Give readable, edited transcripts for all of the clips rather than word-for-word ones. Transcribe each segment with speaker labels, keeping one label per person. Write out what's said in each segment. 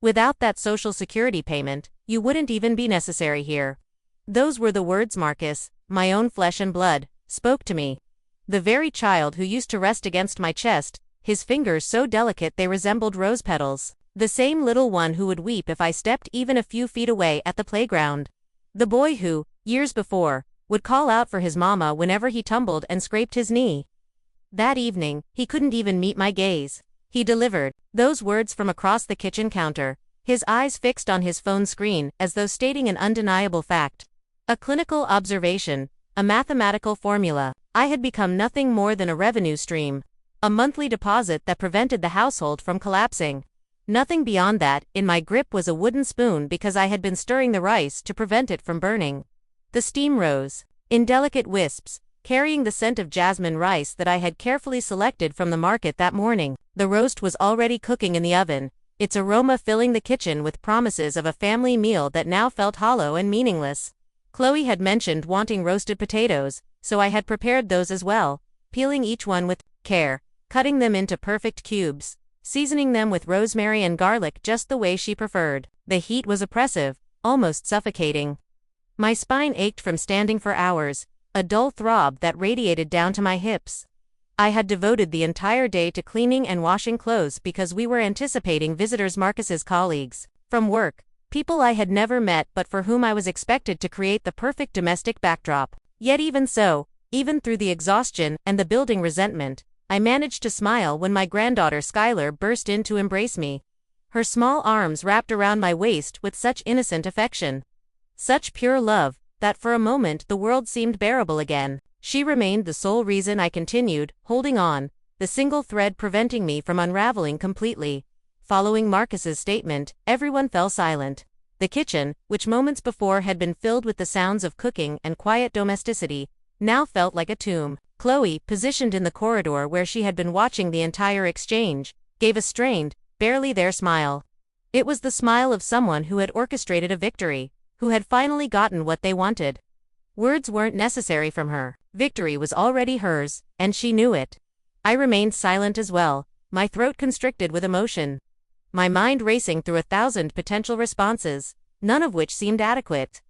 Speaker 1: Without that social security payment, you wouldn't even be necessary here. Those were the words Marcus, my own flesh and blood, spoke to me. The very child who used to rest against my chest, his fingers so delicate they resembled rose petals. The same little one who would weep if I stepped even a few feet away at the playground. The boy who, years before, would call out for his mama whenever he tumbled and scraped his knee. That evening, he couldn't even meet my gaze. He delivered those words from across the kitchen counter, his eyes fixed on his phone screen as though stating an undeniable fact. A clinical observation, a mathematical formula. I had become nothing more than a revenue stream, a monthly deposit that prevented the household from collapsing. Nothing beyond that. In my grip was a wooden spoon because I had been stirring the rice to prevent it from burning. The steam rose, in delicate wisps, carrying the scent of jasmine rice that I had carefully selected from the market that morning. The roast was already cooking in the oven, its aroma filling the kitchen with promises of a family meal that now felt hollow and meaningless. Chloe had mentioned wanting roasted potatoes, so I had prepared those as well, peeling each one with care, cutting them into perfect cubes, seasoning them with rosemary and garlic just the way she preferred. The heat was oppressive, almost suffocating. My spine ached from standing for hours, a dull throb that radiated down to my hips. I had devoted the entire day to cleaning and washing clothes because we were anticipating visitors, Marcus's colleagues from work, people I had never met but for whom I was expected to create the perfect domestic backdrop. Yet even so, even through the exhaustion and the building resentment, I managed to smile when my granddaughter Skylar burst in to embrace me. Her small arms wrapped around my waist with such innocent affection. Such pure love, that for a moment the world seemed bearable again. She remained the sole reason I continued, holding on, the single thread preventing me from unraveling completely. Following Marcus's statement, everyone fell silent. The kitchen, which moments before had been filled with the sounds of cooking and quiet domesticity, now felt like a tomb. Chloe, positioned in the corridor where she had been watching the entire exchange, gave a strained, barely there smile. It was the smile of someone who had orchestrated a victory, who had finally gotten what they wanted. Words weren't necessary from her. Victory was already hers, and she knew it. I remained silent as well, my throat constricted with emotion. My mind racing through 1,000 potential responses, none of which seemed adequate.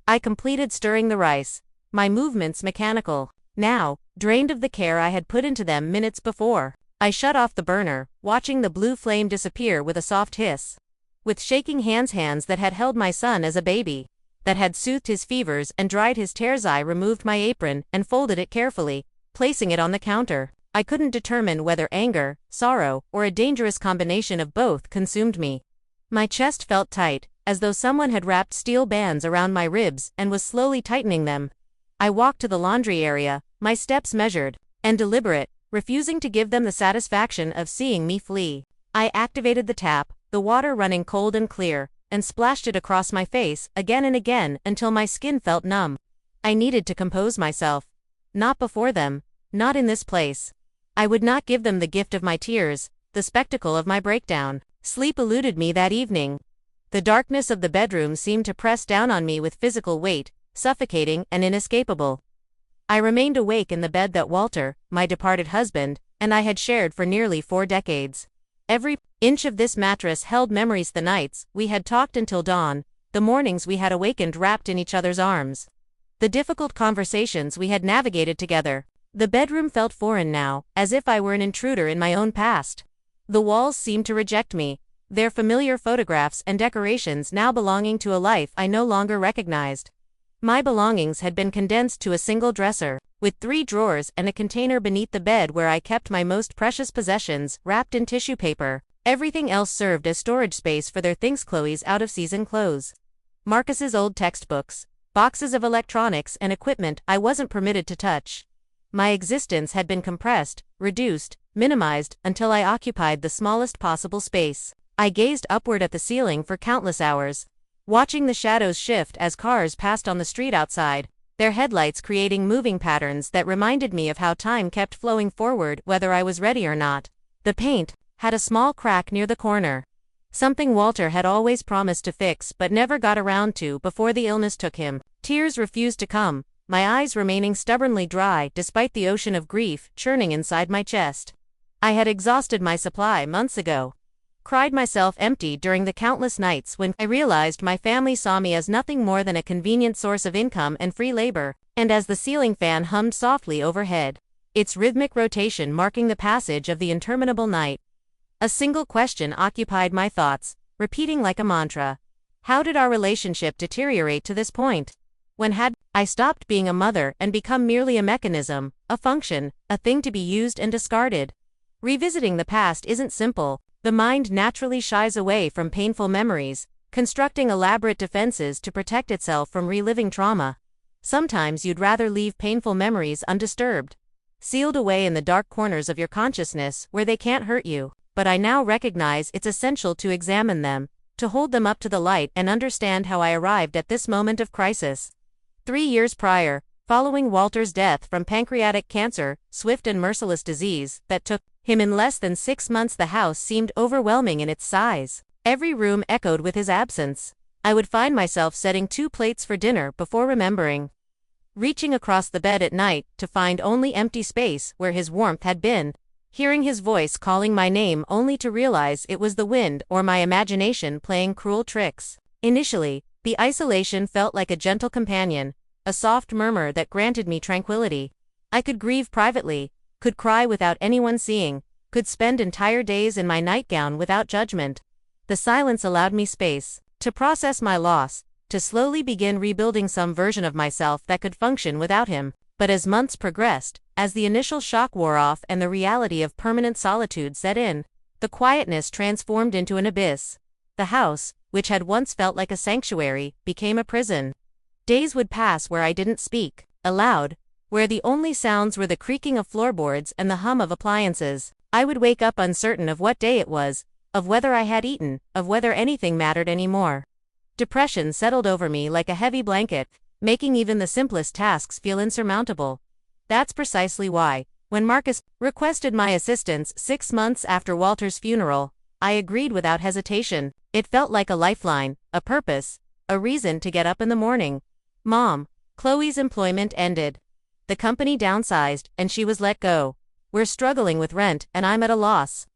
Speaker 1: I completed stirring the rice, my movements mechanical. Now, drained of the care I had put into them minutes before, I shut off the burner, watching the blue flame disappear with a soft hiss. With shaking hands that had held my son as a baby, that had soothed his fevers and dried his tears, I removed my apron and folded it carefully, placing it on the counter. I couldn't determine whether anger, sorrow, or a dangerous combination of both consumed me. My chest felt tight, as though someone had wrapped steel bands around my ribs and was slowly tightening them. I walked to the laundry area, my steps measured and deliberate, refusing to give them the satisfaction of seeing me flee. I activated the tap, the water running cold and clear, and splashed it across my face again and again until my skin felt numb. I needed to compose myself. Not before them, not in this place. I would not give them the gift of my tears, the spectacle of my breakdown. Sleep eluded me that evening. The darkness of the bedroom seemed to press down on me with physical weight, suffocating and inescapable. I remained awake in the bed that Walter, my departed husband, and I had shared for nearly 4 decades. Every inch of this mattress held memories, the nights we had talked until dawn, the mornings we had awakened wrapped in each other's arms, the difficult conversations we had navigated together. The bedroom felt foreign now, as if I were an intruder in my own past. The walls seemed to reject me, their familiar photographs and decorations now belonging to a life I no longer recognized. My belongings had been condensed to a single dresser, with 3 drawers and a container beneath the bed where I kept my most precious possessions, wrapped in tissue paper. Everything else served as storage space for their things: Chloe's out-of-season clothes, Marcus's old textbooks, boxes of electronics and equipment I wasn't permitted to touch. My existence had been compressed, reduced, minimized, until I occupied the smallest possible space. I gazed upward at the ceiling for countless hours, watching the shadows shift as cars passed on the street outside, their headlights creating moving patterns that reminded me of how time kept flowing forward whether I was ready or not. The paint had a small crack near the corner, something Walter had always promised to fix but never got around to before the illness took him. Tears refused to come, my eyes remaining stubbornly dry despite the ocean of grief churning inside my chest. I had exhausted my supply months ago. Cried myself empty during the countless nights when I realized my family saw me as nothing more than a convenient source of income and free labor, and as the ceiling fan hummed softly overhead, its rhythmic rotation marking the passage of the interminable night. A single question occupied my thoughts, repeating like a mantra. How did our relationship deteriorate to this point? When had I stopped being a mother and become merely a mechanism, a function, a thing to be used and discarded? Revisiting the past isn't simple. The mind naturally shies away from painful memories, constructing elaborate defenses to protect itself from reliving trauma. Sometimes you'd rather leave painful memories undisturbed, sealed away in the dark corners of your consciousness where they can't hurt you. But I now recognize it's essential to examine them, to hold them up to the light and understand how I arrived at this moment of crisis. 3 years prior, following Walter's death from pancreatic cancer, swift and merciless disease that took him in less than 6 months, the house seemed overwhelming in its size. Every room echoed with his absence. I would find myself setting 2 plates for dinner before remembering. Reaching across the bed at night to find only empty space where his warmth had been. Hearing his voice calling my name only to realize it was the wind or my imagination playing cruel tricks. Initially, the isolation felt like a gentle companion, a soft murmur that granted me tranquility. I could grieve privately, could cry without anyone seeing, could spend entire days in my nightgown without judgment. The silence allowed me space to process my loss, to slowly begin rebuilding some version of myself that could function without him. But as months progressed, as the initial shock wore off and the reality of permanent solitude set in, the quietness transformed into an abyss. The house, which had once felt like a sanctuary, became a prison. Days would pass where I didn't speak aloud, where the only sounds were the creaking of floorboards and the hum of appliances. I would wake up uncertain of what day it was, of whether I had eaten, of whether anything mattered anymore. Depression settled over me like a heavy blanket, making even the simplest tasks feel insurmountable. That's precisely why, when Marcus requested my assistance 6 months after Walter's funeral, I agreed without hesitation. It felt like a lifeline, a purpose, a reason to get up in the morning. Mom, Chloe's employment ended. The company downsized, and she was let go. We're struggling with rent, and I'm at a loss.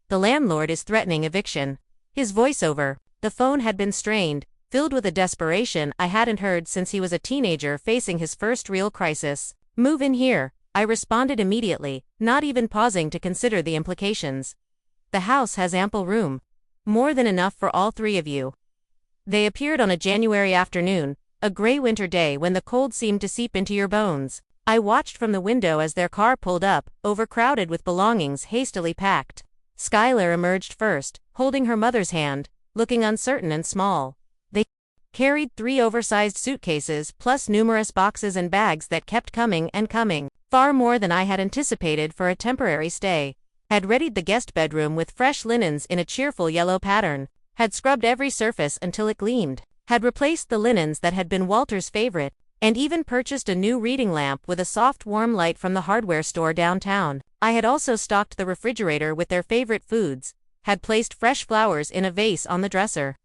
Speaker 1: The landlord is threatening eviction. His voiceover, the phone had been strained, filled with a desperation I hadn't heard since he was a teenager facing his first real crisis. Move in here, I responded immediately, not even pausing to consider the implications. The house has ample room. More than enough for all 3 of you. They appeared on a January afternoon, a gray winter day when the cold seemed to seep into your bones. I watched from the window as their car pulled up, overcrowded with belongings hastily packed. Skylar emerged first, holding her mother's hand, looking uncertain and small. They carried 3 oversized suitcases plus numerous boxes and bags that kept coming and coming, far more than I had anticipated for a temporary stay. Had readied the guest bedroom with fresh linens in a cheerful yellow pattern, had scrubbed every surface until it gleamed, had replaced the linens that had been Walter's favorite, and even purchased a new reading lamp with a soft warm light from the hardware store downtown. I had also stocked the refrigerator with their favorite foods, had placed fresh flowers in a vase on the dresser,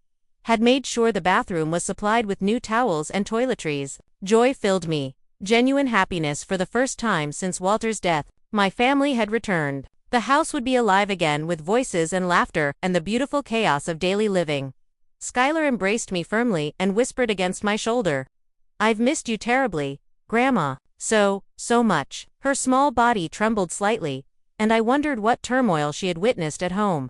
Speaker 1: had made sure the bathroom was supplied with new towels and toiletries. Joy filled me, genuine happiness for the first time since Walter's death. My family had returned. The house would be alive again with voices and laughter and the beautiful chaos of daily living. Skylar embraced me firmly and whispered against my shoulder, "I've missed you terribly, Grandma. So much." Her small body trembled slightly, and I wondered what turmoil she had witnessed at home.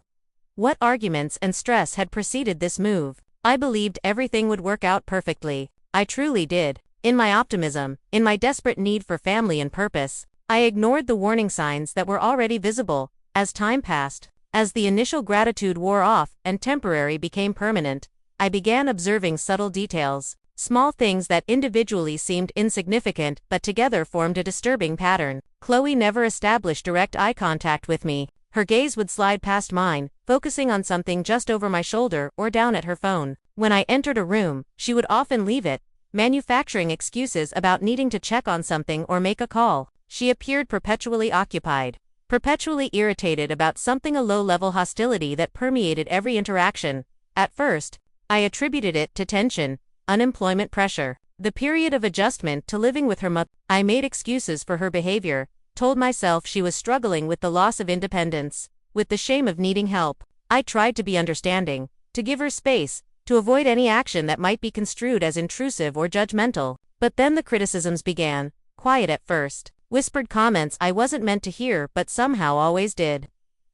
Speaker 1: What arguments and stress had preceded this move? I believed everything would work out perfectly. I truly did. In my optimism, in my desperate need for family and purpose, I ignored the warning signs that were already visible. As time passed, as the initial gratitude wore off and temporary became permanent, I began observing subtle details, small things that individually seemed insignificant but together formed a disturbing pattern. Chloe never established direct eye contact with me. Her gaze would slide past mine, focusing on something just over my shoulder or down at her phone. When I entered a room, she would often leave it, manufacturing excuses about needing to check on something or make a call. She appeared perpetually occupied, perpetually irritated about something, a low-level hostility that permeated every interaction. At first, I attributed it to tension, unemployment pressure, the period of adjustment to living with her mother. I made excuses for her behavior, told myself she was struggling with the loss of independence, with the shame of needing help. I tried to be understanding, to give her space, to avoid any action that might be construed as intrusive or judgmental. But then the criticisms began, quiet at first, whispered comments I wasn't meant to hear but somehow always did.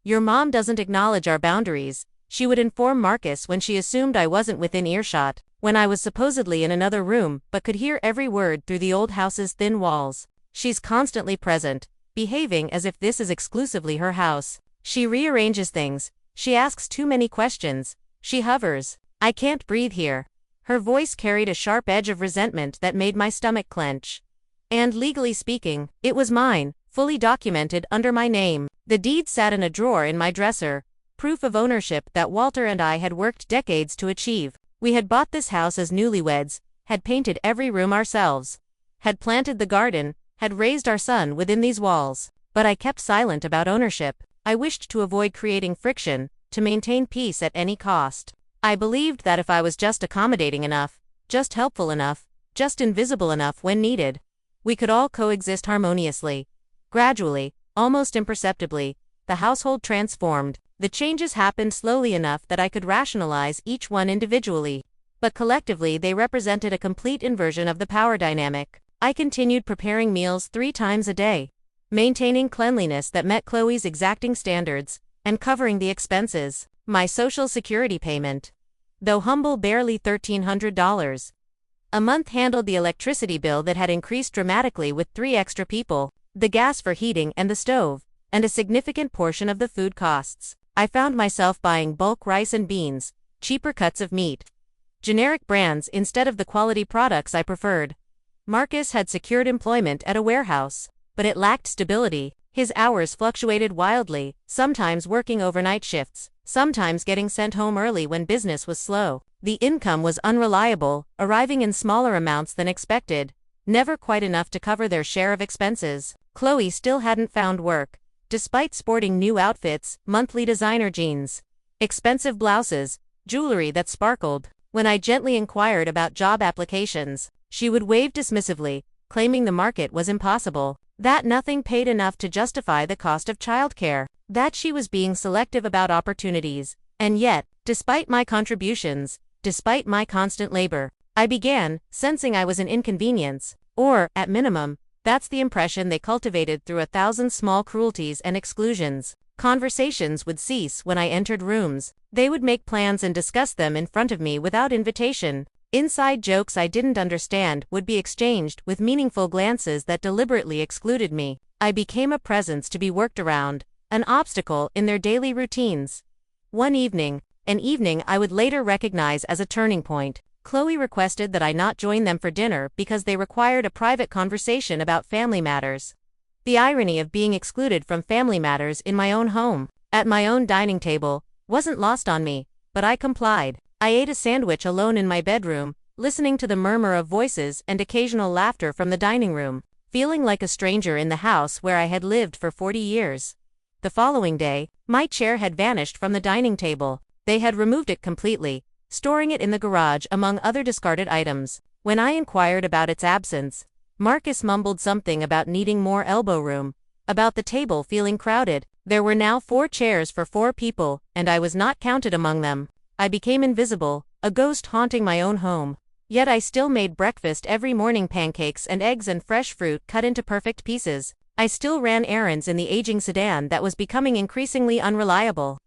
Speaker 1: Your mom doesn't acknowledge our boundaries, she would inform Marcus when she assumed I wasn't within earshot, when I was supposedly in another room but could hear every word through the old house's thin walls. She's constantly present, behaving as if this is exclusively her house. She rearranges things, she asks too many questions, she hovers. I can't breathe here. Her voice carried a sharp edge of resentment that made my stomach clench. And legally speaking, it was mine, fully documented under my name. The deed sat in a drawer in my dresser, proof of ownership that Walter and I had worked decades to achieve. We had bought this house as newlyweds, had painted every room ourselves, had planted the garden, had raised our son within these walls. But I kept silent about ownership. I wished to avoid creating friction, to maintain peace at any cost. I believed that if I was just accommodating enough, just helpful enough, just invisible enough when needed, we could all coexist harmoniously. Gradually, almost imperceptibly, the household transformed. The changes happened slowly enough that I could rationalize each one individually. But collectively they represented a complete inversion of the power dynamic. I continued preparing meals 3 times a day, maintaining cleanliness that met Chloe's exacting standards, and covering the expenses. My Social Security payment, though humble, barely $1,300 a month, handled the electricity bill that had increased dramatically with 3 extra people, the gas for heating and the stove, and a significant portion of the food costs. I found myself buying bulk rice and beans, cheaper cuts of meat, generic brands instead of the quality products I preferred. Marcus had secured employment at a warehouse, but it lacked stability. His hours fluctuated wildly, sometimes working overnight shifts, sometimes getting sent home early when business was slow. The income was unreliable, arriving in smaller amounts than expected, never quite enough to cover their share of expenses. Chloe still hadn't found work, despite sporting new outfits, monthly designer jeans, expensive blouses, jewelry that sparkled. When I gently inquired about job applications, she would wave dismissively, claiming the market was impossible, that nothing paid enough to justify the cost of childcare, that she was being selective about opportunities. And yet, despite my contributions, despite my constant labor, I began sensing I was an inconvenience, or, at minimum, that's the impression they cultivated through 1,000 small cruelties and exclusions. Conversations would cease when I entered rooms. They would make plans and discuss them in front of me without invitation. Inside jokes I didn't understand would be exchanged with meaningful glances that deliberately excluded me. I became a presence to be worked around, an obstacle in their daily routines. One evening, an evening I would later recognize as a turning point, Chloe requested that I not join them for dinner because they required a private conversation about family matters. The irony of being excluded from family matters in my own home, at my own dining table, wasn't lost on me, but I complied. I ate a sandwich alone in my bedroom, listening to the murmur of voices and occasional laughter from the dining room, feeling like a stranger in the house where I had lived for 40 years. The following day, my chair had vanished from the dining table. They had removed it completely, storing it in the garage among other discarded items. When I inquired about its absence, Marcus mumbled something about needing more elbow room, about the table feeling crowded. There were now 4 chairs for 4 people, and I was not counted among them. I became invisible, a ghost haunting my own home. Yet I still made breakfast every morning, pancakes and eggs and fresh fruit cut into perfect pieces. I still ran errands in the aging sedan that was becoming increasingly unreliable.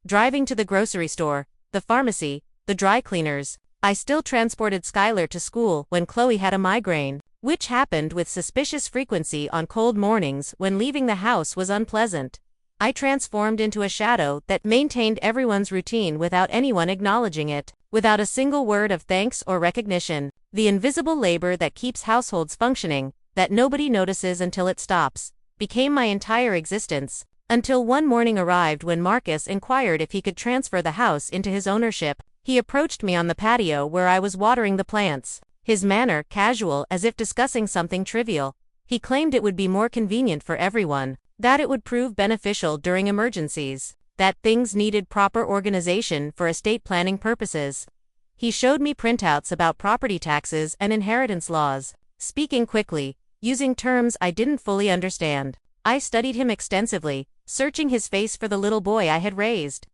Speaker 1: Driving to the grocery store, the pharmacy, the dry cleaners. I still transported Skylar to school when Chloe had a migraine, which happened with suspicious frequency on cold mornings when leaving the house was unpleasant. I transformed into a shadow that maintained everyone's routine without anyone acknowledging it, without a single word of thanks or recognition. The invisible labor that keeps households functioning, that nobody notices until it stops, became my entire existence, until one morning arrived when Marcus inquired if he could transfer the house into his ownership. He approached me on the patio where I was watering the plants, his manner casual as if discussing something trivial. He claimed it would be more convenient for everyone, that it would prove beneficial during emergencies, that things needed proper organization for estate planning purposes. He showed me printouts about property taxes and inheritance laws, speaking quickly, using terms I didn't fully understand. I studied him extensively, searching his face for the little boy I had raised.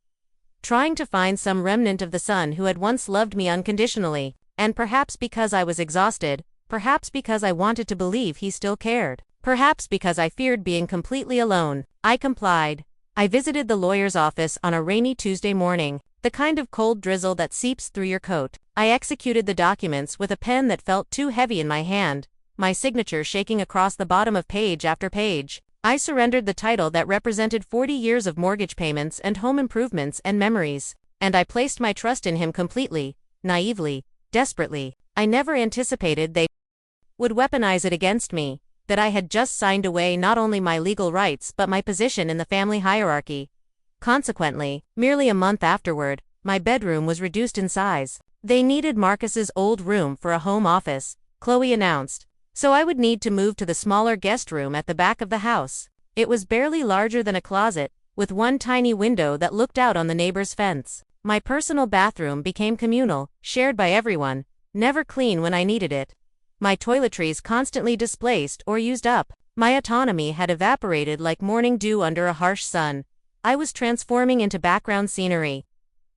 Speaker 1: trying to find some remnant of the son who had once loved me unconditionally, and perhaps because I was exhausted, perhaps because I wanted to believe he still cared, perhaps because I feared being completely alone, I complied. I visited the lawyer's office on a rainy Tuesday morning, the kind of cold drizzle that seeps through your coat. I executed the documents with a pen that felt too heavy in my hand, my signature shaking across the bottom of page after page. I surrendered the title that represented 40 years of mortgage payments and home improvements and memories, and I placed my trust in him completely, naively, desperately. I never anticipated they would weaponize it against me, that I had just signed away not only my legal rights but my position in the family hierarchy. Consequently, merely a month afterward, my bedroom was reduced in size. They needed Marcus's old room for a home office, Chloe announced, so I would need to move to the smaller guest room at the back of the house. It was barely larger than a closet, with one tiny window that looked out on the neighbor's fence. My personal bathroom became communal, shared by everyone, never clean when I needed it. My toiletries constantly displaced or used up. My autonomy had evaporated like morning dew under a harsh sun. I was transforming into background scenery.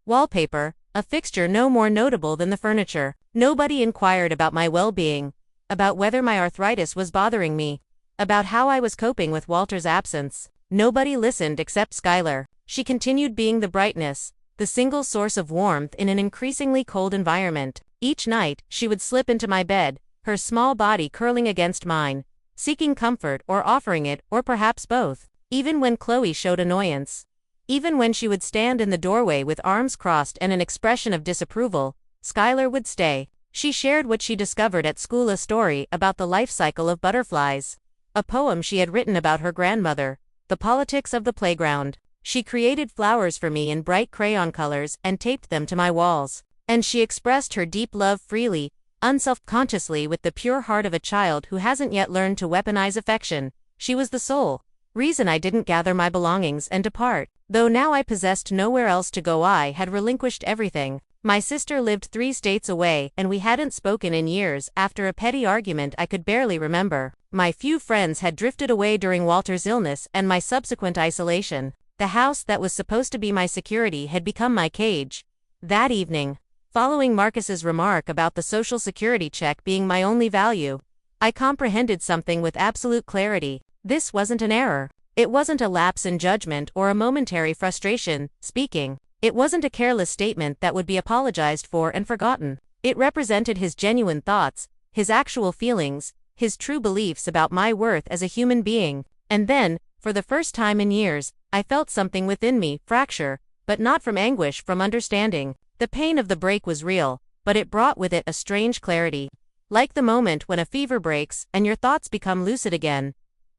Speaker 1: Wallpaper, a fixture no more notable than the furniture. Nobody inquired about my well-being, about whether my arthritis was bothering me, about how I was coping with Walter's absence. Nobody listened except Skylar. She continued being the brightness, the single source of warmth in an increasingly cold environment. Each night, she would slip into my bed, her small body curling against mine, seeking comfort or offering it, or perhaps both. Even when Chloe showed annoyance, even when she would stand in the doorway with arms crossed and an expression of disapproval, Skylar would stay. She shared what she discovered at school, a story about the life cycle of butterflies, a poem she had written about her grandmother, the politics of the playground. She created flowers for me in bright crayon colors and taped them to my walls. And she expressed her deep love freely, unself-consciously, with the pure heart of a child who hasn't yet learned to weaponize affection. She was the sole reason I didn't gather my belongings and depart. Though now I possessed nowhere else to go, I had relinquished everything. My sister lived 3 states away, and we hadn't spoken in years after a petty argument I could barely remember. My few friends had drifted away during Walter's illness and my subsequent isolation. The house that was supposed to be my security had become my cage. That evening, following Marcus's remark about the Social Security check being my only value, I comprehended something with absolute clarity. This wasn't an error. It wasn't a lapse in judgment or a momentary frustration speaking. It wasn't a careless statement that would be apologized for and forgotten. It represented his genuine thoughts, his actual feelings, his true beliefs about my worth as a human being. And then, for the first time in years, I felt something within me fracture, but not from anguish, from understanding. The pain of the break was real, but it brought with it a strange clarity. Like the moment when a fever breaks and your thoughts become lucid again.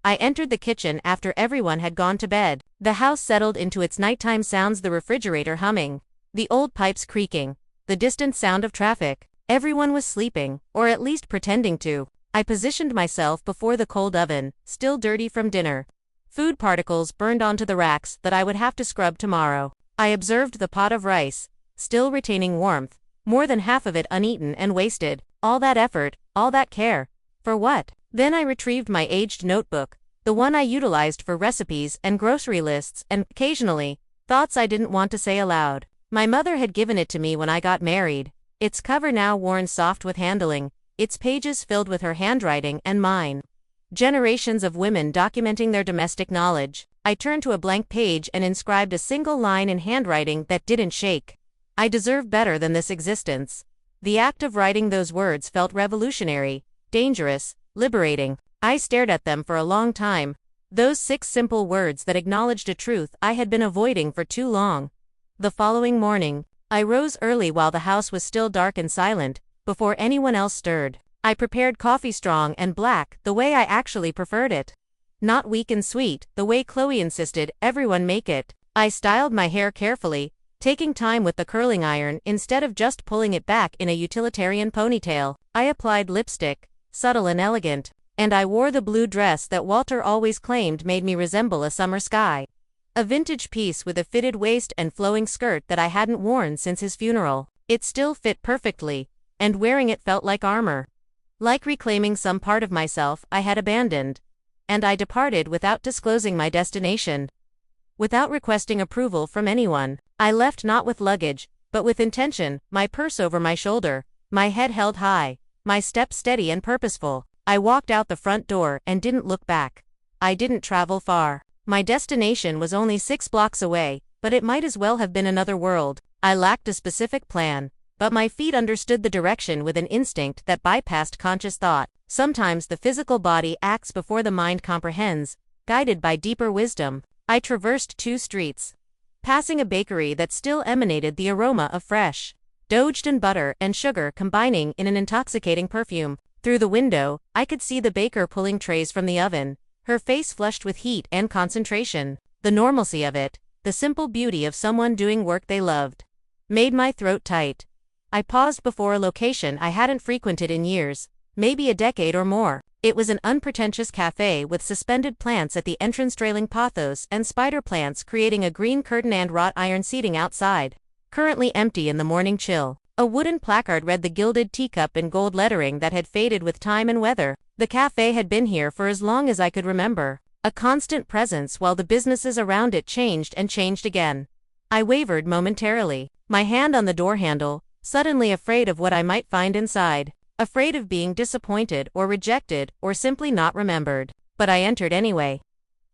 Speaker 1: I entered the kitchen after everyone had gone to bed. The house settled into its nighttime sounds, the refrigerator humming, the old pipes creaking, the distant sound of traffic. Everyone was sleeping, or at least pretending to. I positioned myself before the cold oven, still dirty from dinner. Food particles burned onto the racks that I would have to scrub tomorrow. I observed the pot of rice, still retaining warmth, more than half of it uneaten and wasted. All that effort, all that care. For what? Then I retrieved my aged notebook, the one I utilized for recipes and grocery lists and, occasionally, thoughts I didn't want to say aloud. My mother had given it to me when I got married, its cover now worn soft with handling, its pages filled with her handwriting and mine. Generations of women documenting their domestic knowledge. I turned to a blank page and inscribed a single line in handwriting that didn't shake. I deserve better than this existence. The act of writing those words felt revolutionary, dangerous, liberating. I stared at them for a long time. Those 6 simple words that acknowledged a truth I had been avoiding for too long. The following morning, I rose early while the house was still dark and silent, before anyone else stirred. I prepared coffee strong and black, the way I actually preferred it. Not weak and sweet, the way Chloe insisted everyone make it. I styled my hair carefully, taking time with the curling iron instead of just pulling it back in a utilitarian ponytail. I applied lipstick, subtle and elegant, and I wore the blue dress that Walter always claimed made me resemble a summer sky. A vintage piece with a fitted waist and flowing skirt that I hadn't worn since his funeral. It still fit perfectly, and wearing it felt like armor. Like reclaiming some part of myself I had abandoned. And I departed without disclosing my destination. Without requesting approval from anyone. I left not with luggage, but with intention, my purse over my shoulder, my head held high, my steps steady and purposeful. I walked out the front door and didn't look back. I didn't travel far. My destination was only 6 blocks away, but it might as well have been another world. I lacked a specific plan, but my feet understood the direction with an instinct that bypassed conscious thought. Sometimes the physical body acts before the mind comprehends, guided by deeper wisdom. I traversed 2 streets, passing a bakery that still emanated the aroma of fresh doughed and butter and sugar combining in an intoxicating perfume. Through the window, I could see the baker pulling trays from the oven, her face flushed with heat and concentration. The normalcy of it, the simple beauty of someone doing work they loved, made my throat tight. I paused before a location I hadn't frequented in years, maybe a decade or more. It was an unpretentious cafe with suspended plants at the entrance trailing pothos and spider plants creating a green curtain and wrought iron seating outside, currently empty in the morning chill. A wooden placard read the gilded teacup in gold lettering that had faded with time and weather. The cafe had been here for as long as I could remember, a constant presence while the businesses around it changed and changed again. I wavered momentarily, my hand on the door handle, suddenly afraid of what I might find inside, afraid of being disappointed or rejected or simply not remembered. But I entered anyway.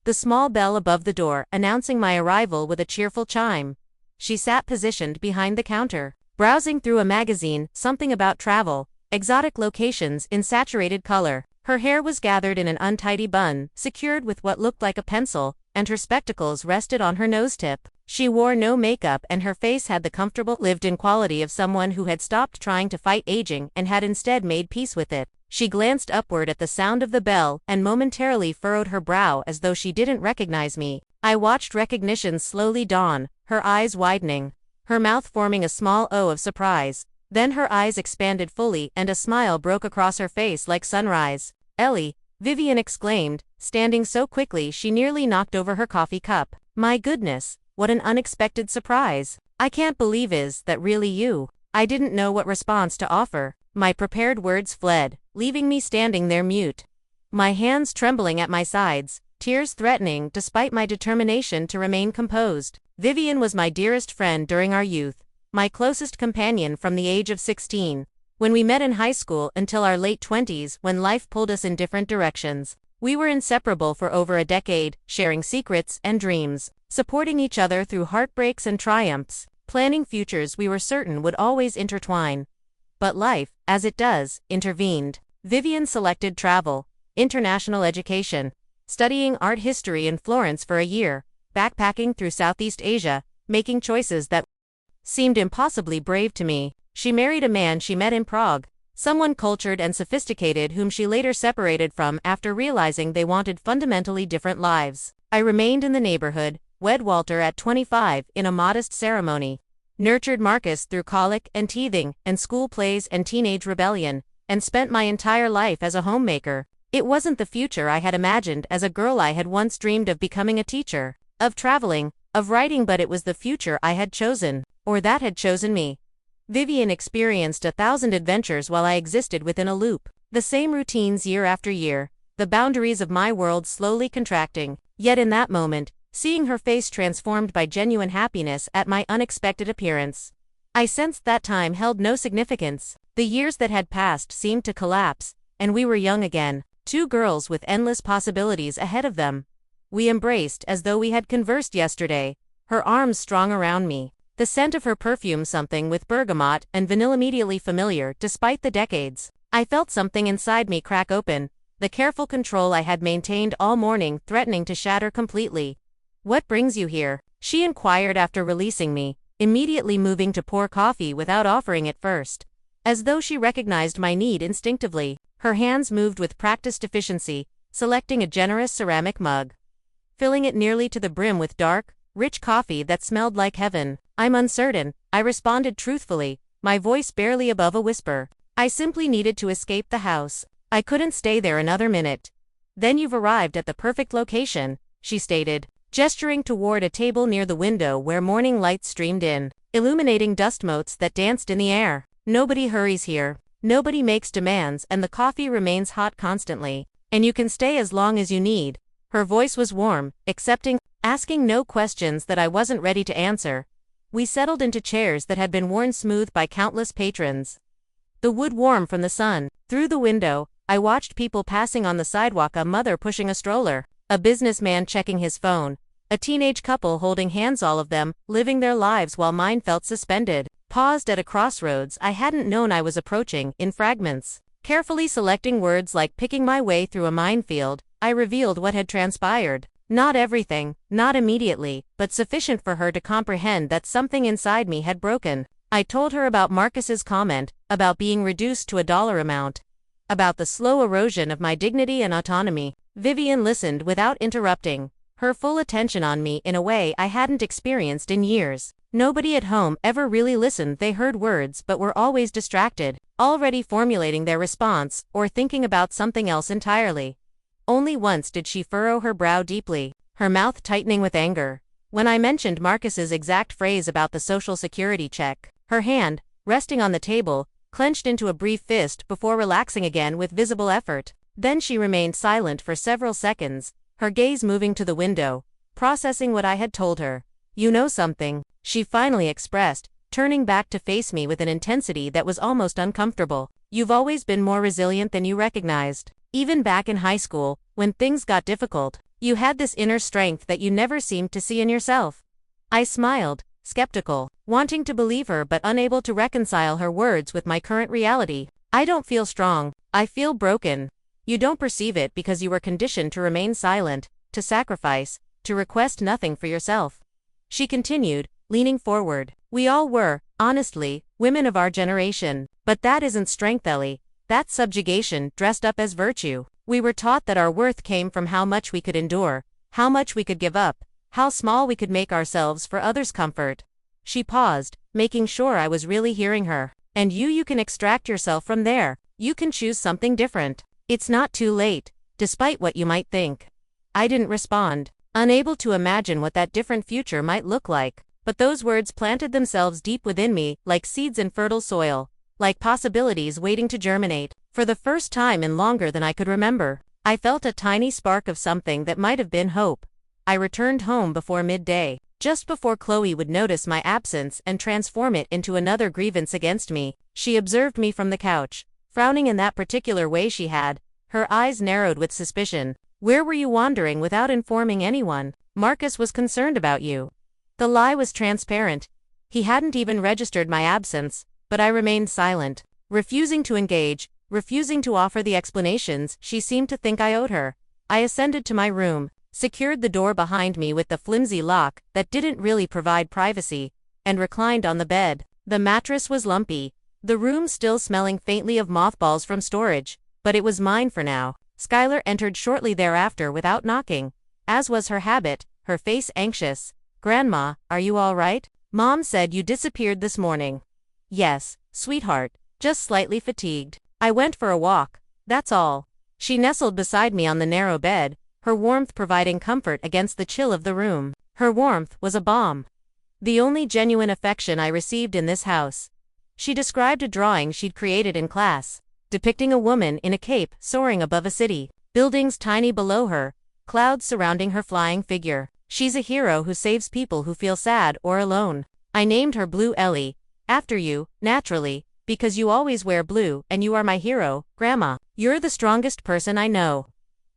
Speaker 1: The small bell above the door announcing my arrival with a cheerful chime. She sat positioned behind the counter, browsing through a magazine, something about travel, exotic locations in saturated color. Her hair was gathered in an untidy bun, secured with what looked like a pencil, and her spectacles rested on her nose tip. She wore no makeup and her face had the comfortable, lived-in quality of someone who had stopped trying to fight aging and had instead made peace with it. She glanced upward at the sound of the bell and momentarily furrowed her brow as though she didn't recognize me. I watched recognition slowly dawn, her eyes widening, her mouth forming a small O of surprise. Then her eyes expanded fully and a smile broke across her face like sunrise. "Ellie," Vivian exclaimed, standing so quickly she nearly knocked over her coffee cup. "My goodness, what an unexpected surprise. I can't believe that really you." I didn't know what response to offer. My prepared words fled, leaving me standing there mute, my hands trembling at my sides, tears threatening despite my determination to remain composed. Vivian was my dearest friend during our youth, my closest companion from the age of 16, when we met in high school until our late 20s when life pulled us in different directions. We were inseparable for over a decade, sharing secrets and dreams, supporting each other through heartbreaks and triumphs, planning futures we were certain would always intertwine. But life, as it does, intervened. Vivian selected travel, international education, studying art history in Florence for a year, backpacking through Southeast Asia, making choices that seemed impossibly brave to me. She married a man she met in Prague, someone cultured and sophisticated whom she later separated from after realizing they wanted fundamentally different lives. I remained in the neighborhood, wed Walter at 25 in a modest ceremony, nurtured Marcus through colic and teething and school plays and teenage rebellion, and spent my entire life as a homemaker. It wasn't the future I had imagined as a girl. I had once dreamed of becoming a teacher, of traveling, of writing, but it was the future I had chosen, or that had chosen me. Vivian experienced 1,000 adventures while I existed within a loop. The same routines year after year, the boundaries of my world slowly contracting. Yet in that moment, seeing her face transformed by genuine happiness at my unexpected appearance, I sensed that time held no significance. The years that had passed seemed to collapse, and we were young again, 2 girls with endless possibilities ahead of them. We embraced as though we had conversed yesterday, her arms strong around me, the scent of her perfume something with bergamot and vanilla immediately familiar despite the decades. I felt something inside me crack open, the careful control I had maintained all morning threatening to shatter completely. "What brings you here?" she inquired after releasing me, immediately moving to pour coffee without offering it first. As though she recognized my need instinctively, her hands moved with practiced efficiency, selecting a generous ceramic mug, filling it nearly to the brim with dark, rich coffee that smelled like heaven. "I'm uncertain," I responded truthfully, my voice barely above a whisper. "I simply needed to escape the house. I couldn't stay there another minute." "Then you've arrived at the perfect location," she stated, gesturing toward a table near the window where morning light streamed in, illuminating dust motes that danced in the air. "Nobody hurries here, nobody makes demands, and the coffee remains hot constantly, and you can stay as long as you need." Her voice was warm, accepting, asking no questions that I wasn't ready to answer. We settled into chairs that had been worn smooth by countless patrons. The wood warm from the sun. Through the window, I watched people passing on the sidewalk, a mother pushing a stroller, a businessman checking his phone, a teenage couple holding hands, all of them living their lives while mine felt suspended. Paused at a crossroads I hadn't known I was approaching, in fragments. Carefully selecting words like picking my way through a minefield, I revealed what had transpired. Not everything, not immediately, but sufficient for her to comprehend that something inside me had broken. I told her about Marcus's comment, about being reduced to a dollar amount, about the slow erosion of my dignity and autonomy. Vivian listened without interrupting, her full attention on me in a way I hadn't experienced in years. Nobody at home ever really listened. They heard words but were always distracted, already formulating their response, or thinking about something else entirely. Only once did she furrow her brow deeply, her mouth tightening with anger, when I mentioned Marcus's exact phrase about the Social Security check. Her hand, resting on the table, clenched into a brief fist before relaxing again with visible effort. Then she remained silent for several seconds, her gaze moving to the window, processing what I had told her. "You know something," she finally expressed, turning back to face me with an intensity that was almost uncomfortable. "You've always been more resilient than you recognized. Even back in high school, when things got difficult, you had this inner strength that you never seemed to see in yourself." I smiled, skeptical, wanting to believe her but unable to reconcile her words with my current reality. "I don't feel strong, I feel broken. You don't perceive it because you were conditioned to remain silent, to sacrifice, to request nothing for yourself," she continued, leaning forward. "We all were, honestly, women of our generation. But that isn't strength, Ellie. That's subjugation dressed up as virtue. We were taught that our worth came from how much we could endure, how much we could give up, how small we could make ourselves for others' comfort." She paused, making sure I was really hearing her. "And you can extract yourself from there. You can choose something different. It's not too late, despite what you might think." I didn't respond, unable to imagine what that different future might look like. But those words planted themselves deep within me, like seeds in fertile soil, like possibilities waiting to germinate. For the first time in longer than I could remember, I felt a tiny spark of something that might have been hope. I returned home before midday, just before Chloe would notice my absence and transform it into another grievance against me. She observed me from the couch, frowning in that particular way she had, her eyes narrowed with suspicion. "Where were you wandering without informing anyone? Marcus was concerned about you." The lie was transparent. He hadn't even registered my absence, but I remained silent, refusing to engage, refusing to offer the explanations she seemed to think I owed her. I ascended to my room, secured the door behind me with the flimsy lock that didn't really provide privacy, and reclined on the bed. The mattress was lumpy, the room still smelling faintly of mothballs from storage, but it was mine for now. Skylar entered shortly thereafter without knocking, as was her habit, her face anxious. "Grandma, are you all right? Mom said you disappeared this morning." "Yes, sweetheart, just slightly fatigued. I went for a walk, that's all." She nestled beside me on the narrow bed, her warmth providing comfort against the chill of the room. Her warmth was a balm, the only genuine affection I received in this house. She described a drawing she'd created in class, depicting a woman in a cape soaring above a city, buildings tiny below her, clouds surrounding her flying figure. "She's a hero who saves people who feel sad or alone." I named her Blue Ellie, after you, naturally, because you always wear blue and you are my hero, Grandma. "You're the strongest person I know."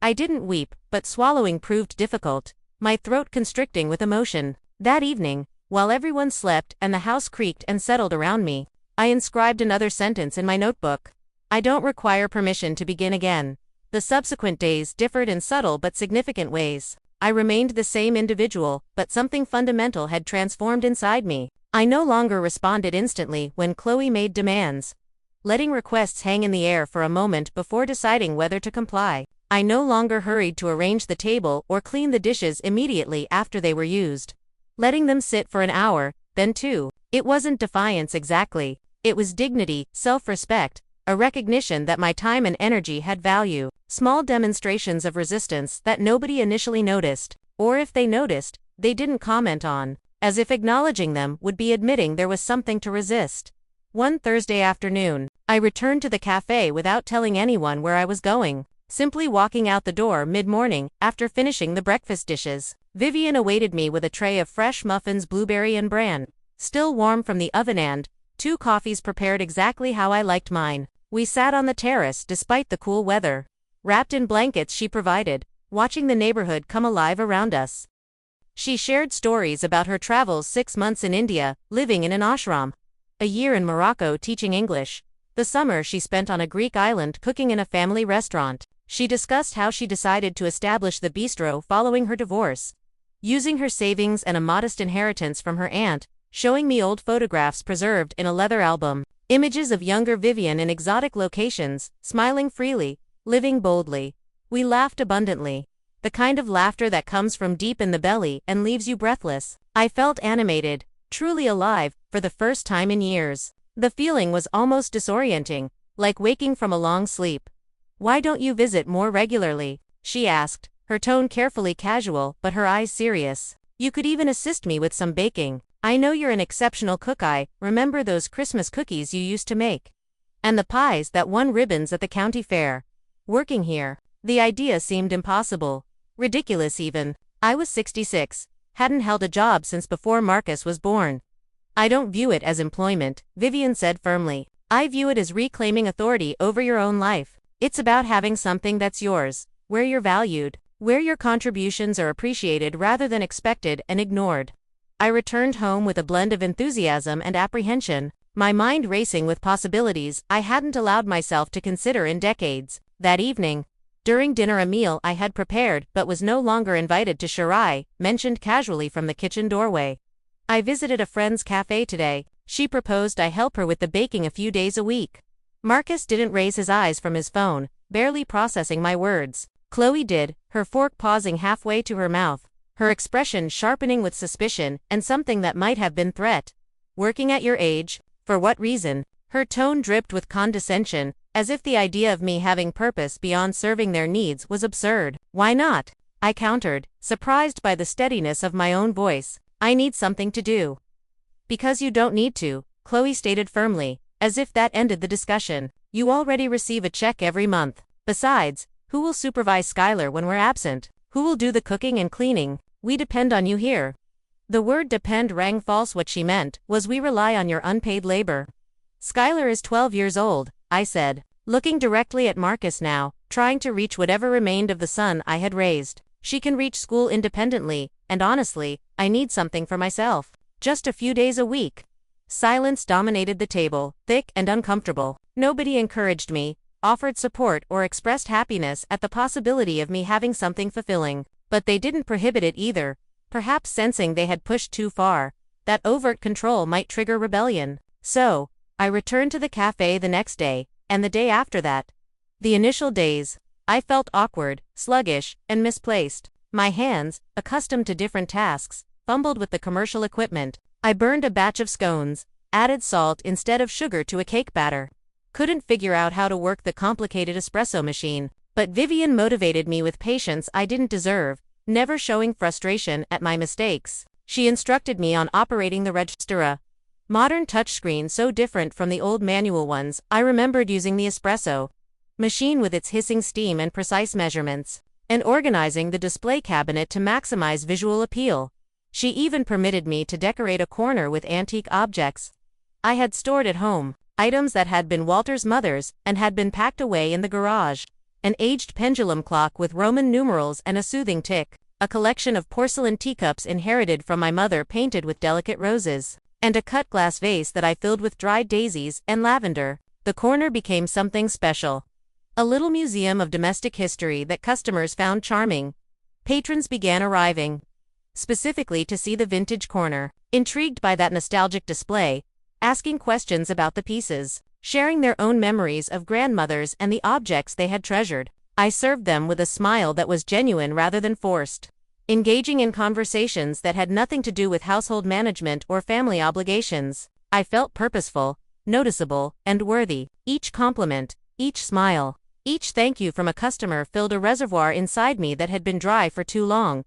Speaker 1: I didn't weep, but swallowing proved difficult, my throat constricting with emotion. That evening, while everyone slept and the house creaked and settled around me, I inscribed another sentence in my notebook. "I don't require permission to begin again." The subsequent days differed in subtle but significant ways. I remained the same individual, but something fundamental had transformed inside me. I no longer responded instantly when Chloe made demands, letting requests hang in the air for a moment before deciding whether to comply. I no longer hurried to arrange the table or clean the dishes immediately after they were used, letting them sit for an hour, then two. It wasn't defiance exactly. It was dignity, self-respect, a recognition that my time and energy had value. Small demonstrations of resistance that nobody initially noticed, or if they noticed, they didn't comment on, as if acknowledging them would be admitting there was something to resist. One Thursday afternoon, I returned to the cafe without telling anyone where I was going, simply walking out the door mid-morning after finishing the breakfast dishes. Vivian awaited me with a tray of fresh muffins, blueberry and bran. still warm from the oven, and 2 coffees prepared exactly how I liked mine. We sat on the terrace despite the cool weather, wrapped in blankets she provided, watching the neighborhood come alive around us. She shared stories about her travels: 6 months in India, living in an ashram, a year in Morocco teaching English, the summer she spent on a Greek island cooking in a family restaurant. She discussed how she decided to establish the bistro following her divorce, using her savings and a modest inheritance from her aunt, showing me old photographs preserved in a leather album, images of younger Vivian in exotic locations, smiling freely, living boldly. We laughed abundantly, the kind of laughter that comes from deep in the belly and leaves you breathless. I felt animated, truly alive, for the first time in years. The feeling was almost disorienting, like waking from a long sleep. "Why don't you visit more regularly?" she asked, her tone carefully casual but her eyes serious. "You could even assist me with some baking. I know you're an exceptional cook. I remember those Christmas cookies you used to make. And the pies that won ribbons at the county fair. Working here." The idea seemed impossible. Ridiculous even. I was 66, hadn't held a job since before Marcus was born. "I don't view it as employment," Vivian said firmly. "I view it as reclaiming authority over your own life. It's about having something that's yours, where you're valued, where your contributions are appreciated rather than expected and ignored." I returned home with a blend of enthusiasm and apprehension, my mind racing with possibilities I hadn't allowed myself to consider in decades. That evening, during dinner, a meal I had prepared but was no longer invited to share mentioned casually from the kitchen doorway. "I visited a friend's cafe today. She proposed I help her with the baking a few days a week." Marcus didn't raise his eyes from his phone, barely processing my words. Chloe did, her fork pausing halfway to her mouth, her expression sharpening with suspicion and something that might have been threat. "Working at your age? For what reason?" Her tone dripped with condescension, as if the idea of me having purpose beyond serving their needs was absurd. "Why not?" I countered, surprised by the steadiness of my own voice. "I need something to do." "Because you don't need to," Chloe stated firmly, as if that ended the discussion. "You already receive a check every month. Besides, who will supervise Skylar when we're absent? Who will do the cooking and cleaning? We depend on you here." The word "depend" rang false. What she meant was we rely on your unpaid labor. "Skylar is 12 years old, I said, looking directly at Marcus now, trying to reach whatever remained of the son I had raised. "She can reach school independently, and honestly, I need something for myself. Just a few days a week." Silence dominated the table, thick and uncomfortable. Nobody encouraged me, offered support, or expressed happiness at the possibility of me having something fulfilling. But they didn't prohibit it either, perhaps sensing they had pushed too far, that overt control might trigger rebellion. So, I returned to the cafe the next day, and the day after that. The initial days, I felt awkward, sluggish, and misplaced. My hands, accustomed to different tasks, fumbled with the commercial equipment. I burned a batch of scones, added salt instead of sugar to a cake batter. Couldn't figure out how to work the complicated espresso machine. But Vivian motivated me with patience I didn't deserve, never showing frustration at my mistakes. She instructed me on operating the register, a modern touchscreen so different from the old manual ones I remembered using, the espresso machine with its hissing steam and precise measurements, and organizing the display cabinet to maximize visual appeal. She even permitted me to decorate a corner with antique objects I had stored at home, items that had been Walter's mother's and had been packed away in the garage. An aged pendulum clock with Roman numerals and a soothing tick, a collection of porcelain teacups inherited from my mother painted with delicate roses, and a cut glass vase that I filled with dried daisies and lavender. The corner became something special. A little museum of domestic history that customers found charming. Patrons began arriving, specifically to see the vintage corner, intrigued by that nostalgic display, asking questions about the pieces, sharing their own memories of grandmothers and the objects they had treasured. I served them with a smile that was genuine rather than forced, engaging in conversations that had nothing to do with household management or family obligations. I felt purposeful, noticeable, and worthy. Each compliment, each smile, each thank you from a customer filled a reservoir inside me that had been dry for too long.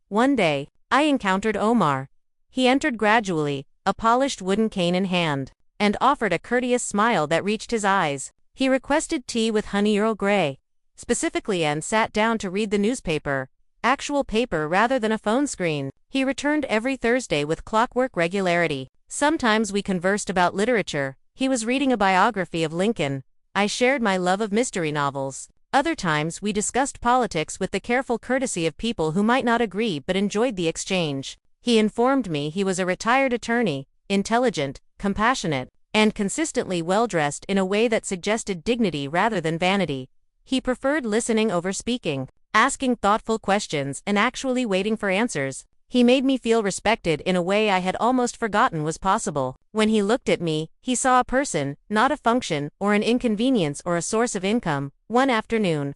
Speaker 1: One day, I encountered Omar. He entered gradually, a polished wooden cane in hand, and offered a courteous smile that reached his eyes. He requested tea with honey Earl Grey, specifically, and sat down to read the newspaper, actual paper rather than a phone screen. He returned every Thursday with clockwork regularity, Sometimes we conversed about literature. He was reading a biography of Lincoln. I shared my love of mystery novels. Other times we discussed politics with the careful courtesy of people who might not agree but enjoyed the exchange. He informed me he was a retired attorney, intelligent, compassionate, and consistently well-dressed in a way that suggested dignity rather than vanity. He preferred listening over speaking, asking thoughtful questions and actually waiting for answers. He made me feel respected in a way I had almost forgotten was possible. When he looked at me, he saw a person, not a function, or an inconvenience or a source of income. One afternoon,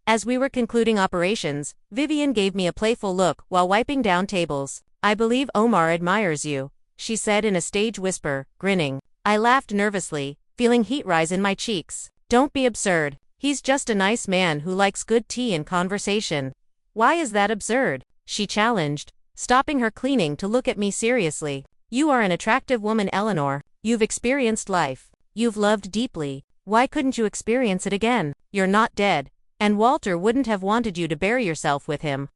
Speaker 1: as we were concluding operations, Vivian gave me a playful look while wiping down tables. "I believe Omar admires you," she said in a stage whisper, grinning. I laughed nervously, feeling heat rise in my cheeks. "Don't be absurd. He's just a nice man who likes good tea and conversation." "Why is that absurd?" she challenged, stopping her cleaning to look at me seriously. "You are an attractive woman, Eleanor. You've experienced life. You've loved deeply. Why couldn't you experience it again? You're not dead. And Walter wouldn't have wanted you to bury yourself with him."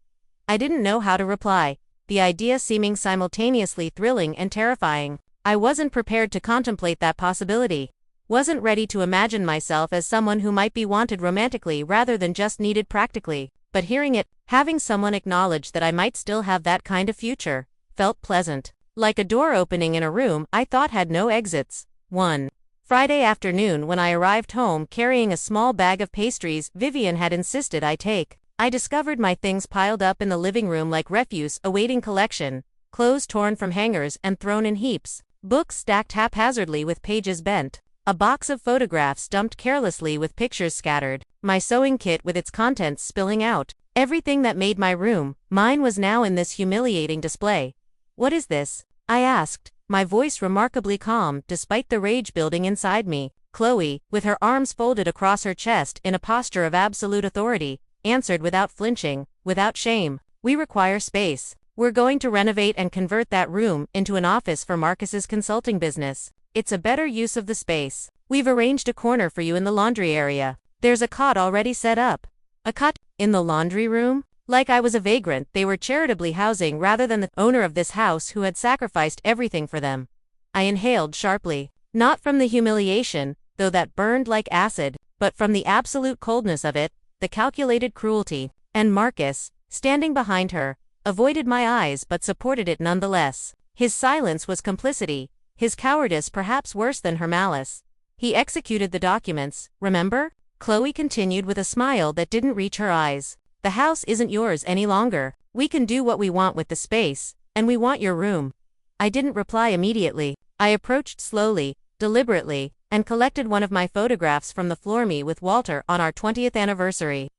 Speaker 1: I didn't know how to reply, the idea seeming simultaneously thrilling and terrifying. I wasn't prepared to contemplate that possibility. Wasn't ready to imagine myself as someone who might be wanted romantically rather than just needed practically. But hearing it, having someone acknowledge that I might still have that kind of future, felt pleasant. Like a door opening in a room I thought had no exits. 1. Friday afternoon, when I arrived home carrying a small bag of pastries Vivian had insisted I take, I discovered my things piled up in the living room like refuse awaiting collection, clothes torn from hangers and thrown in heaps, books stacked haphazardly with pages bent, a box of photographs dumped carelessly with pictures scattered, my sewing kit with its contents spilling out. Everything that made my room, mine, was now in this humiliating display. "What is this?" I asked, my voice remarkably calm despite the rage building inside me. Chloe, with her arms folded across her chest in a posture of absolute authority, answered without flinching, without shame. "We require space. We're going to renovate and convert that room into an office for Marcus's consulting business. It's a better use of the space. We've arranged a corner for you in the laundry area. There's a cot already set up." "A cot? In the laundry room?" Like I was a vagrant they were charitably housing rather than the owner of this house who had sacrificed everything for them. I inhaled sharply. Not from the humiliation, though that burned like acid, but from the absolute coldness of it, the calculated cruelty. And Marcus, standing behind her, avoided my eyes but supported it nonetheless. His silence was complicity, his cowardice perhaps worse than her malice. "He executed the documents, remember?" Chloe continued with a smile that didn't reach her eyes. "The house isn't yours any longer. We can do what we want with the space, and we want your room." I didn't reply immediately. I approached slowly, deliberately, and collected one of my photographs from the floor, me with Walter on our 20th anniversary.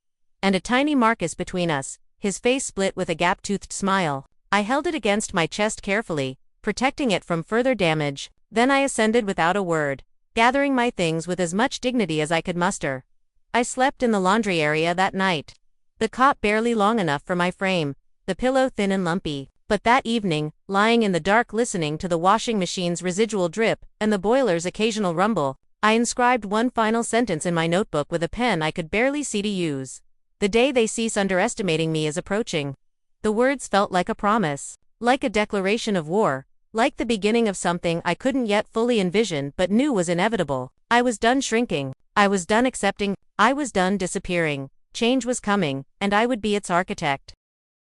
Speaker 1: And a tiny Marcus between us, his face split with a gap-toothed smile. I held it against my chest carefully, protecting it from further damage. Then I ascended without a word, gathering my things with as much dignity as I could muster. I slept in the laundry area that night. The cot barely long enough for my frame, the pillow thin and lumpy. But that evening, lying in the dark listening to the washing machine's residual drip and the boiler's occasional rumble, I inscribed one final sentence in my notebook with a pen I could barely see to use. "The day they cease underestimating me is approaching." The words felt like a promise, like a declaration of war, like the beginning of something I couldn't yet fully envision but knew was inevitable. I was done shrinking. I was done accepting. I was done disappearing. Change was coming, and I would be its architect.